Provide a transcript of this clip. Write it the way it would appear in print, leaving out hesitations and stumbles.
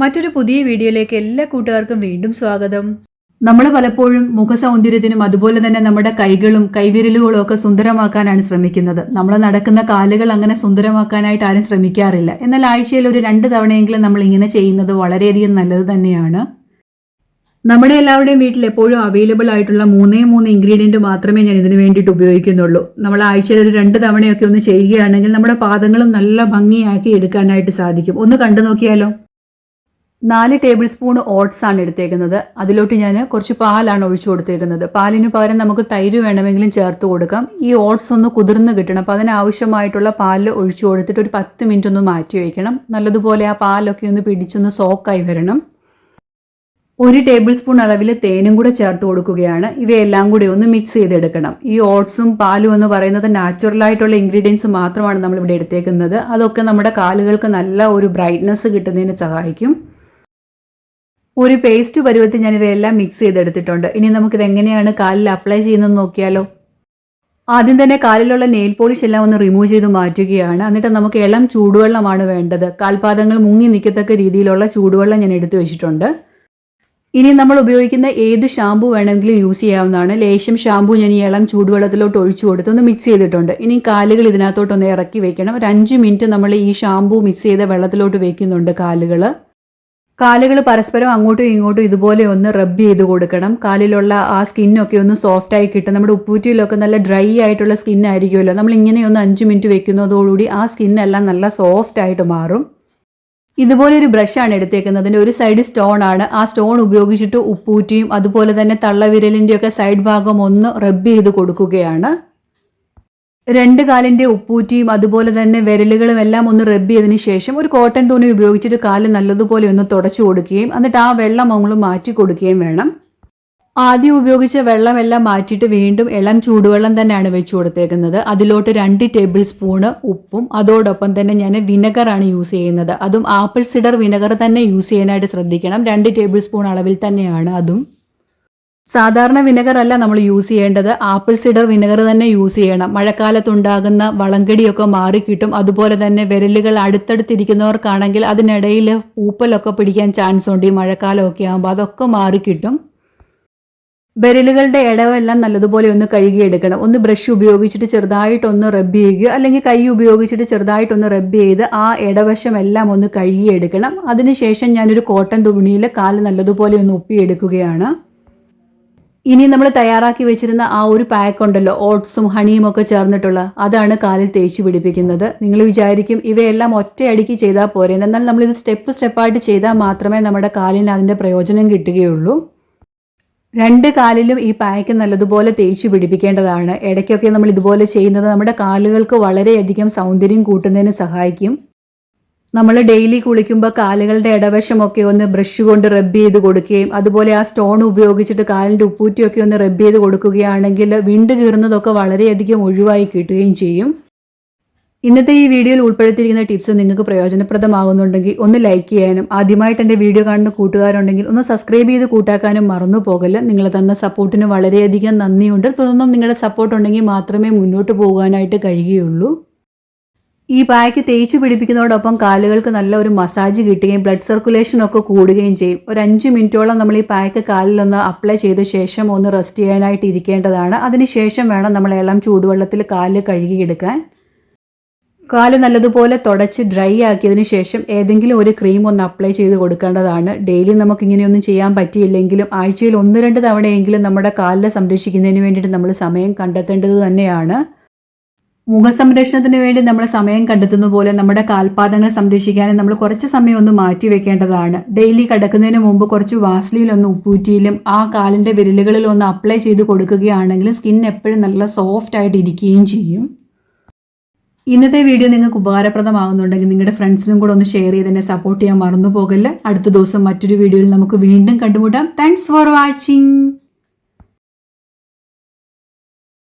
മറ്റൊരു പുതിയ വീഡിയോയിലേക്ക് എല്ലാ കൂട്ടുകാർക്കും വീണ്ടും സ്വാഗതം. നമ്മൾ പലപ്പോഴും മുഖസൗന്ദര്യത്തിനും അതുപോലെ തന്നെ നമ്മുടെ കൈകളും കൈവിരലുകളും ഒക്കെ സുന്ദരമാക്കാനാണ് ശ്രമിക്കുന്നത്. നമ്മൾ നടക്കുന്ന കാലുകൾ അങ്ങനെ സുന്ദരമാക്കാനായിട്ട് ആരും ശ്രമിക്കാറില്ല. എന്നാൽ ആഴ്ചയിൽ ഒരു 2 തവണയെങ്കിലും നമ്മൾ ഇങ്ങനെ ചെയ്യുന്നത് വളരെയധികം നല്ലത് തന്നെയാണ്. നമ്മുടെ എല്ലാവരുടെയും വീട്ടിൽ എപ്പോഴും അവൈലബിൾ ആയിട്ടുള്ള 3 ഇൻഗ്രീഡിയൻറ്റ് മാത്രമേ ഞാൻ ഇതിന് വേണ്ടിയിട്ട് ഉപയോഗിക്കുന്നുള്ളൂ. നമ്മൾ ആഴ്ചയിൽ ഒരു 2 തവണയൊക്കെ ഒന്ന് ചെയ്യുകയാണെങ്കിൽ നമ്മുടെ പാദങ്ങളും നല്ല ഭംഗിയാക്കി എടുക്കാനായിട്ട് സാധിക്കും. ഒന്ന് കണ്ടു നോക്കിയാലോ. 4 ടേബിൾ സ്പൂൺ ഓട്സ് ആണ് എടുത്തേക്കുന്നത്. അതിലോട്ട് ഞാൻ കുറച്ച് പാലാണ് ഒഴിച്ചു കൊടുത്തേക്കുന്നത്. പാലിന് പകരം നമുക്ക് തൈര് വേണമെങ്കിലും ചേർത്ത് കൊടുക്കാം. ഈ ഓട്സ് ഒന്ന് കുതിർന്ന് കിട്ടണം. അപ്പോൾ അതിനാവശ്യമായിട്ടുള്ള പാൽ ഒഴിച്ചു കൊടുത്തിട്ട് ഒരു 10 മിനിറ്റ് ഒന്ന് മാറ്റി വയ്ക്കണം. നല്ലതുപോലെ ആ പാലൊക്കെ ഒന്ന് പിടിച്ചൊന്ന് സോക്കായി വരണം. 1 ടേബിൾ സ്പൂൺ അളവിൽ തേനും കൂടെ ചേർത്ത് കൊടുക്കുകയാണ്. ഇവയെല്ലാം കൂടി ഒന്ന് മിക്സ് ചെയ്തെടുക്കണം. ഈ ഓട്സും പാലും എന്ന് പറയുന്നത് നാച്ചുറലായിട്ടുള്ള ഇൻഗ്രീഡിയൻസ് മാത്രമാണ് നമ്മളിവിടെ എടുത്തേക്കുന്നത്. അതൊക്കെ നമ്മുടെ കാലുകൾക്ക് നല്ല ഒരു ബ്രൈറ്റ്നസ് കിട്ടുന്നതിന് സഹായിക്കും. ഒരു പേസ്റ്റ് പരുവത്തിൽ ഞാൻ ഇവയെല്ലാം മിക്സ് ചെയ്തെടുത്തിട്ടുണ്ട്. ഇനി നമുക്കിത് എങ്ങനെയാണ് കാലിൽ അപ്ലൈ ചെയ്യുന്നതെന്ന് നോക്കിയാലോ. ആദ്യം തന്നെ കാലിലുള്ള നെയിൽ പോളിഷ് എല്ലാം ഒന്ന് റിമൂവ് ചെയ്ത് മാറ്റുകയാണ്. എന്നിട്ട് നമുക്ക് ഇളം ചൂടുവെള്ളമാണ് വേണ്ടത്. കാൽപാദങ്ങൾ മുങ്ങി നിൽക്കത്തക്ക രീതിയിലുള്ള ചൂടുവെള്ളം ഞാൻ എടുത്തു വെച്ചിട്ടുണ്ട്. ഇനി നമ്മൾ ഉപയോഗിക്കുന്ന ഏത് ഷാമ്പു വേണമെങ്കിലും യൂസ് ചെയ്യാവുന്നതാണ്. ലേശം ഷാമ്പു ഞാൻ ഈ ഇളം ചൂടുവെള്ളത്തിലോട്ട് ഒഴിച്ചു കൊടുത്ത് ഒന്ന് മിക്സ് ചെയ്തിട്ടുണ്ട്. ഇനി കാലുകൾ ഇതിനകത്തോട്ടൊന്ന് ഇറക്കി വെക്കണം. ഒരു 5 മിനിറ്റ് നമ്മൾ ഈ ഷാമ്പു മിക്സ് ചെയ്ത വെള്ളത്തിലോട്ട് വെക്കുന്നുണ്ട് കാലുകൾ പരസ്പരം അങ്ങോട്ടും ഇങ്ങോട്ടും ഇതുപോലെ ഒന്ന് റബ്ബ് ചെയ്ത് കൊടുക്കണം. കാലിലുള്ള ആ സ്കിന്നൊക്കെ ഒന്ന് സോഫ്റ്റായി കിട്ടും. നമ്മുടെ ഉപ്പൂറ്റിയിലൊക്കെ നല്ല ഡ്രൈ ആയിട്ടുള്ള സ്കിന്നായിരിക്കുമല്ലോ. നമ്മൾ ഇങ്ങനെ ഒന്ന് 5 മിനിറ്റ് വെക്കുന്നതോടുകൂടി ആ സ്കിന്നെല്ലാം നല്ല സോഫ്റ്റ് ആയിട്ട് മാറും. ഇതുപോലെ ഒരു ബ്രഷാണ് എടുത്തേക്കുന്നത്. അതിൻ്റെ ഒരു സൈഡ് സ്റ്റോൺ ആണ്. ആ സ്റ്റോൺ ഉപയോഗിച്ചിട്ട് ഉപ്പൂറ്റിയും അതുപോലെ തന്നെ തള്ളവിരലിൻ്റെയൊക്കെ സൈഡ് ഭാഗം ഒന്ന് റബ്ബ് ചെയ്ത് കൊടുക്കുകയാണ്. 2 കാലിൻ്റെ ഉപ്പൂറ്റിയും അതുപോലെ തന്നെ വിരലുകളും എല്ലാം ഒന്ന് റബ്ബ് ചെയ്തതിന് ശേഷം ഒരു കോട്ടൺ തുണി ഉപയോഗിച്ചിട്ട് കാല് നല്ലതുപോലെ ഒന്ന് തുടച്ചു കൊടുക്കുകയും എന്നിട്ട് ആ വെള്ളം നമ്മൾ മാറ്റി കൊടുക്കുകയും വേണം. ആദ്യം ഉപയോഗിച്ച വെള്ളമെല്ലാം മാറ്റിയിട്ട് വീണ്ടും ഇളം ചൂടുവെള്ളം തന്നെയാണ് വെച്ച് കൊടുത്തേക്കുന്നത്. അതിലോട്ട് 2 ടേബിൾ സ്പൂണ് ഉപ്പും അതോടൊപ്പം തന്നെ ഞാൻ വിനെഗറാണ് യൂസ് ചെയ്യുന്നത്. അതും ആപ്പിൾ സിഡർ വിനെഗർ തന്നെ യൂസ് ചെയ്യാനായിട്ട് ശ്രദ്ധിക്കണം. 2 ടേബിൾ സ്പൂൺ അളവിൽ തന്നെയാണ് അതും. സാധാരണ വിനെഗർ അല്ല നമ്മൾ യൂസ് ചെയ്യേണ്ടത്, ആപ്പിൾ സിഡർ വിനെഗർ തന്നെ യൂസ് ചെയ്യണം. മഴക്കാലത്തുണ്ടാകുന്ന വളങ്കടിയൊക്കെ മാറിക്കിട്ടും. അതുപോലെ തന്നെ വിരലുകൾ അടുത്തടുത്തിരിക്കുന്നവർക്കാണെങ്കിൽ അതിനിടയിൽ പൂപ്പലൊക്കെ പിടിക്കാൻ ചാൻസ് ഉണ്ട്. ഈ മഴക്കാലമൊക്കെ ആകുമ്പോൾ അതൊക്കെ മാറിക്കിട്ടും. വിരലുകളുടെ ഇടവെല്ലാം നല്ലതുപോലെ ഒന്ന് കഴുകിയെടുക്കണം. ഒന്ന് ബ്രഷ് ഉപയോഗിച്ചിട്ട് ചെറുതായിട്ടൊന്ന് റബ്ബ് ചെയ്യുകയോ അല്ലെങ്കിൽ കൈ ഉപയോഗിച്ചിട്ട് ചെറുതായിട്ടൊന്ന് റബ്ബ് ചെയ്ത് ആ ഇടവശം എല്ലാം ഒന്ന് കഴുകിയെടുക്കണം. അതിനുശേഷം ഞാനൊരു കോട്ടൺ തുണിയിൽ കാല് നല്ലതുപോലെ ഒന്ന് ഒപ്പിയെടുക്കുകയാണ്. ഇനി നമ്മൾ തയ്യാറാക്കി വെച്ചിരുന്ന ആ ഒരു പാക്ക് ഉണ്ടല്ലോ, ഓട്സും ഹണിയും ഒക്കെ ചേർന്നിട്ടുള്ള, അതാണ് കാലിൽ തേച്ച് പിടിപ്പിക്കുന്നത്. നിങ്ങൾ വിചാരിക്കും ഇവയെല്ലാം ഒറ്റയടിക്ക് ചെയ്താൽ പോരെ. എന്നാൽ നമ്മളിത് സ്റ്റെപ്പായിട്ട് ചെയ്താൽ മാത്രമേ നമ്മുടെ കാലിന് അതിൻ്റെ പ്രയോജനം കിട്ടുകയുള്ളൂ. 2 കാലിലും ഈ പാക്ക് നല്ലതുപോലെ തേച്ച് പിടിപ്പിക്കേണ്ടതാണ്. ഇടയ്ക്കൊക്കെ നമ്മൾ ഇതുപോലെ ചെയ്യുന്നത് നമ്മുടെ കാലുകൾക്ക് വളരെയധികം സൗന്ദര്യം കൂട്ടുന്നതിന് സഹായിക്കും. നമ്മൾ ഡെയിലി കുളിക്കുമ്പോൾ കാലുകളുടെ ഇടവശമൊക്കെ ഒന്ന് ബ്രഷ് കൊണ്ട് റബ്ബ് ചെയ്ത് കൊടുക്കുകയും അതുപോലെ ആ സ്റ്റോൺ ഉപയോഗിച്ചിട്ട് കാലിൻ്റെ ഉപ്പൂറ്റിയൊക്കെ ഒന്ന് റബ്ബ് ചെയ്ത് കൊടുക്കുകയാണെങ്കിൽ വിണ്ട് കീറുന്നതൊക്കെ വളരെയധികം ഒഴിവായി കിട്ടുകയും ചെയ്യും. ഇന്നത്തെ ഈ വീഡിയോയിൽ ഉൾപ്പെടുത്തിയിരിക്കുന്ന ടിപ്സ് നിങ്ങൾക്ക് പ്രയോജനപ്രദമാകുന്നുണ്ടെങ്കിൽ ഒന്ന് ലൈക്ക് ചെയ്യാനും ആദ്യമായിട്ട് എൻ്റെ വീഡിയോ കാണുന്ന കൂട്ടുകാരുണ്ടെങ്കിൽ ഒന്ന് സബ്സ്ക്രൈബ് ചെയ്ത് കൂട്ടാക്കാനും മറന്നു പോകല്ല. നിങ്ങൾ തന്ന സപ്പോർട്ടിന് വളരെയധികം നന്ദിയുണ്ട്. തുടർന്നും നിങ്ങളുടെ സപ്പോർട്ട് ഉണ്ടെങ്കിൽ മാത്രമേ മുന്നോട്ട് പോകാനായിട്ട് കഴിയുകയുള്ളൂ. ഈ പാക്ക് തേച്ച് പിടിപ്പിക്കുന്നതോടൊപ്പം കാലുകൾക്ക് നല്ല ഒരു മസാജ് കിട്ടുകയും ബ്ലഡ് സർക്കുലേഷൻ ഒക്കെ കൂടുകയും ചെയ്യും. ഒരു 5 മിനിറ്റോളം നമ്മൾ ഈ പാക്ക് കാലിലൊന്ന് അപ്ലൈ ചെയ്ത ശേഷം ഒന്ന് റെസ്റ്റ് ചെയ്യാനായിട്ട് ഇരിക്കേണ്ടതാണ്. അതിനുശേഷം വേണം നമ്മൾ ഇളം ചൂടുവെള്ളത്തിൽ കാല് കഴുകിയെടുക്കാൻ. കാല് നല്ലതുപോലെ തുടച്ച് ഡ്രൈ ആക്കിയതിന് ശേഷം ഏതെങ്കിലും ഒരു ക്രീം ഒന്ന് അപ്ലൈ ചെയ്ത് കൊടുക്കേണ്ടതാണ്. ഡെയിലി നമുക്കിങ്ങനെയൊന്നും ചെയ്യാൻ പറ്റിയില്ലെങ്കിലും ആഴ്ചയിൽ 1-2 തവണയെങ്കിലും നമ്മുടെ കാലിനെ സംരക്ഷിക്കുന്നതിന് വേണ്ടിയിട്ട് നമ്മൾ സമയം കണ്ടെത്തേണ്ടത് തന്നെയാണ്. മുഖസംരക്ഷണത്തിന് വേണ്ടി നമ്മൾ സമയം കണ്ടെത്തുന്ന പോലെ നമ്മുടെ കാൽപാദങ്ങൾ സംരക്ഷിക്കാനും നമ്മൾ കുറച്ച് സമയം ഒന്ന് മാറ്റി വെക്കേണ്ടതാണ്. ഡെയിലി കിടക്കുന്നതിന് മുമ്പ് കുറച്ച് വാസ്ലിയിലൊന്ന് ഉപ്പൂറ്റിയിലും ആ കാലിൻ്റെ വിരലുകളിൽ ഒന്ന് അപ്ലൈ ചെയ്ത് കൊടുക്കുകയാണെങ്കിൽ സ്കിൻ എപ്പോഴും നല്ല സോഫ്റ്റ് ആയിട്ട് ഇരിക്കുകയും ചെയ്യും. ഇന്നത്തെ വീഡിയോ നിങ്ങൾക്ക് ഉപകാരപ്രദമാകുന്നുണ്ടെങ്കിൽ നിങ്ങളുടെ ഫ്രണ്ട്സിനും കൂടെ ഒന്ന് ഷെയർ ചെയ്ത് എന്നെ സപ്പോർട്ട് ചെയ്യാൻ മറന്നു പോകല്ല. അടുത്ത ദിവസം മറ്റൊരു വീഡിയോയിൽ നമുക്ക് വീണ്ടും കണ്ടുമുട്ടാം. Thanks for watching.